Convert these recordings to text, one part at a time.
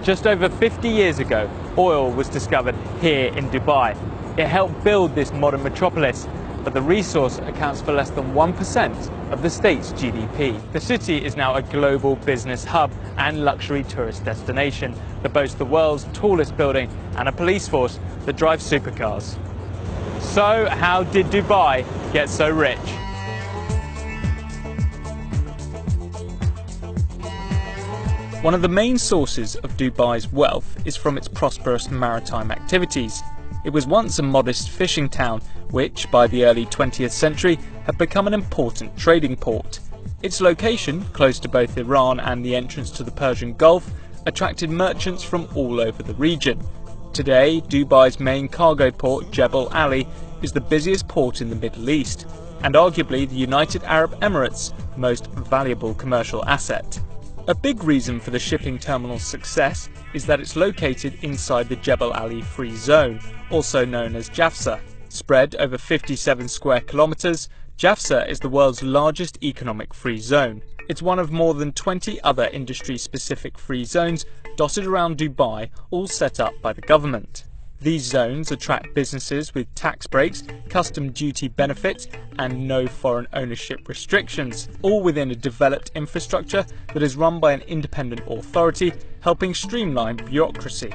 Just over 50 years ago, oil was discovered here in Dubai. It helped build this modern metropolis, but the resource accounts for less than 1% of the state's GDP. The city is now a global business hub and luxury tourist destination that boasts the world's tallest building and a police force that drives supercars. So, how did Dubai get so rich? One of the main sources of Dubai's wealth is from its prosperous maritime activities. It was once a modest fishing town, which by the early 20th century had become an important trading port. Its location, close to both Iran and the entrance to the Persian Gulf, attracted merchants from all over the region. Today, Dubai's main cargo port, Jebel Ali, is the busiest port in the Middle East, and arguably the United Arab Emirates' most valuable commercial asset. A big reason for the shipping terminal's success is that it's located inside the Jebel Ali Free Zone, also known as JAFZA. Spread over 57 square kilometers, JAFZA is the world's largest economic free zone. It's one of more than 20 other industry-specific free zones dotted around Dubai, all set up by the government. These zones attract businesses with tax breaks, custom duty benefits and no foreign ownership restrictions, all within a developed infrastructure that is run by an independent authority, helping streamline bureaucracy.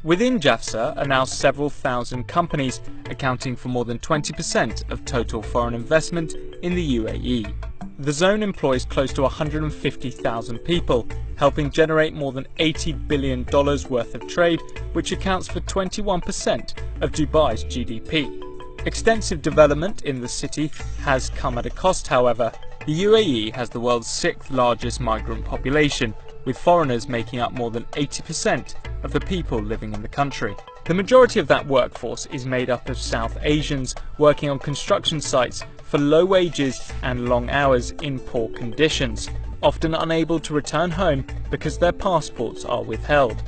Within JAFZA are now several thousand companies, accounting for more than 20% of total foreign investment in the UAE. The zone employs close to 150,000 people, helping generate more than $80 billion worth of trade, which accounts for 21% of Dubai's GDP. Extensive development in the city has come at a cost, however. The UAE has the world's 6th largest migrant population, with foreigners making up more than 80% of the people living in the country. The majority of that workforce is made up of South Asians working on construction sites for low wages and long hours in poor conditions, often unable to return home because their passports are withheld.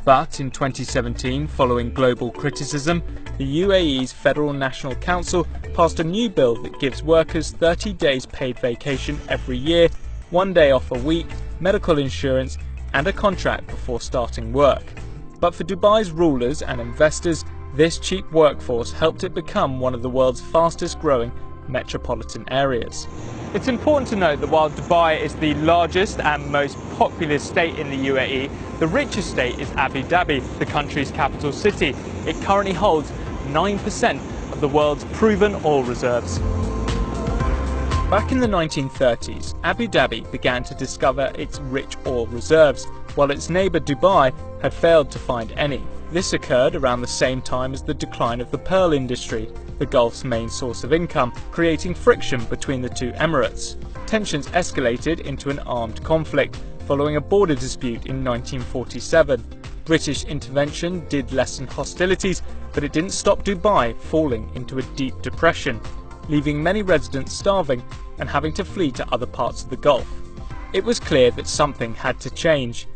But in 2017, following global criticism, the UAE's Federal National Council passed a new bill that gives workers 30 days paid vacation every year, 1 day off a week, medical insurance and a contract before starting work. But for Dubai's rulers and investors, this cheap workforce helped it become one of the world's fastest growing metropolitan areas. It's important to note that while Dubai is the largest and most populous state in the UAE, the richest state is Abu Dhabi, the country's capital city. It currently holds 9% of the world's proven oil reserves. Back in the 1930s, Abu Dhabi began to discover its rich oil reserves, while its neighbour Dubai had failed to find any. This occurred around the same time as the decline of the pearl industry, the Gulf's main source of income, creating friction between the two emirates. Tensions escalated into an armed conflict following a border dispute in 1947. British intervention did lessen hostilities, but it didn't stop Dubai falling into a deep depression, leaving many residents starving and having to flee to other parts of the Gulf. It was clear that something had to change.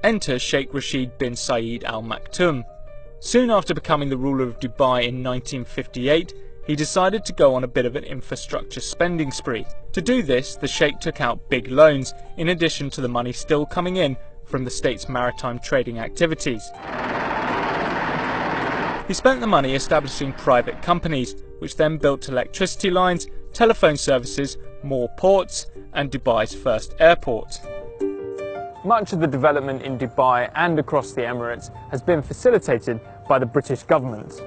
Enter Sheikh Rashid bin Zayed Al Maktoum. Soon after becoming the ruler of Dubai in 1958, he decided to go on a bit of an infrastructure spending spree. To do this, the Sheikh took out big loans, in addition to the money still coming in from the state's maritime trading activities. He spent the money establishing private companies, which then built electricity lines, telephone services, more ports, and Dubai's first airport. Much of the development in Dubai and across the Emirates has been facilitated by the British government.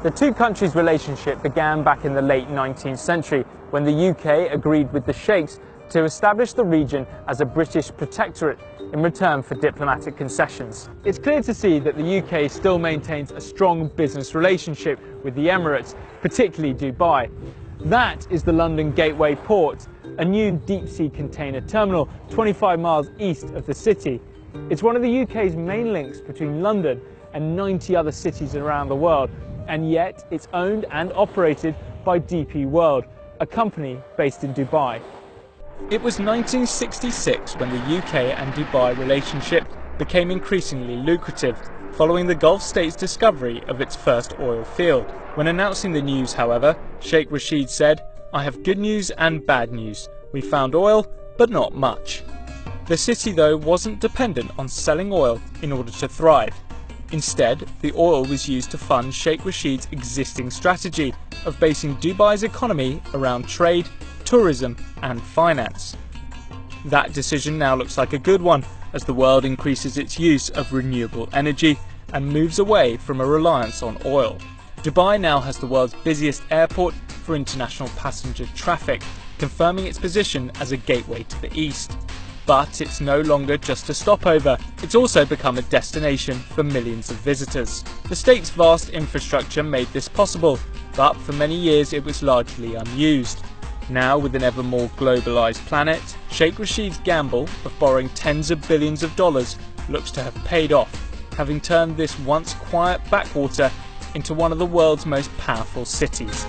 The two countries' relationship began back in the late 19th century when the UK agreed with the Sheikhs to establish the region as a British protectorate in return for diplomatic concessions. It's clear to see that the UK still maintains a strong business relationship with the Emirates, particularly Dubai. That is the London Gateway Port, a new deep-sea container terminal 25 miles east of the city. It's one of the UK's main links between London and 90 other cities around the world, and yet it's owned and operated by DP World, a company based in Dubai. It was 1966 when the UK and Dubai relationship became increasingly lucrative, following the Gulf state's discovery of its first oil field. When announcing the news, however, Sheikh Rashid said, "I have good news and bad news. We found oil, but not much." The city, though, wasn't dependent on selling oil in order to thrive. Instead, the oil was used to fund Sheikh Rashid's existing strategy of basing Dubai's economy around trade, tourism and finance. That decision now looks like a good one as the world increases its use of renewable energy and moves away from a reliance on oil. Dubai now has the world's busiest airport for international passenger traffic, confirming its position as a gateway to the East. But it's no longer just a stopover, it's also become a destination for millions of visitors. The state's vast infrastructure made this possible, but for many years it was largely unused. Now, with an ever more globalised planet, Sheikh Rashid's gamble of borrowing tens of billions of dollars looks to have paid off, having turned this once quiet backwater into one of the world's most powerful cities.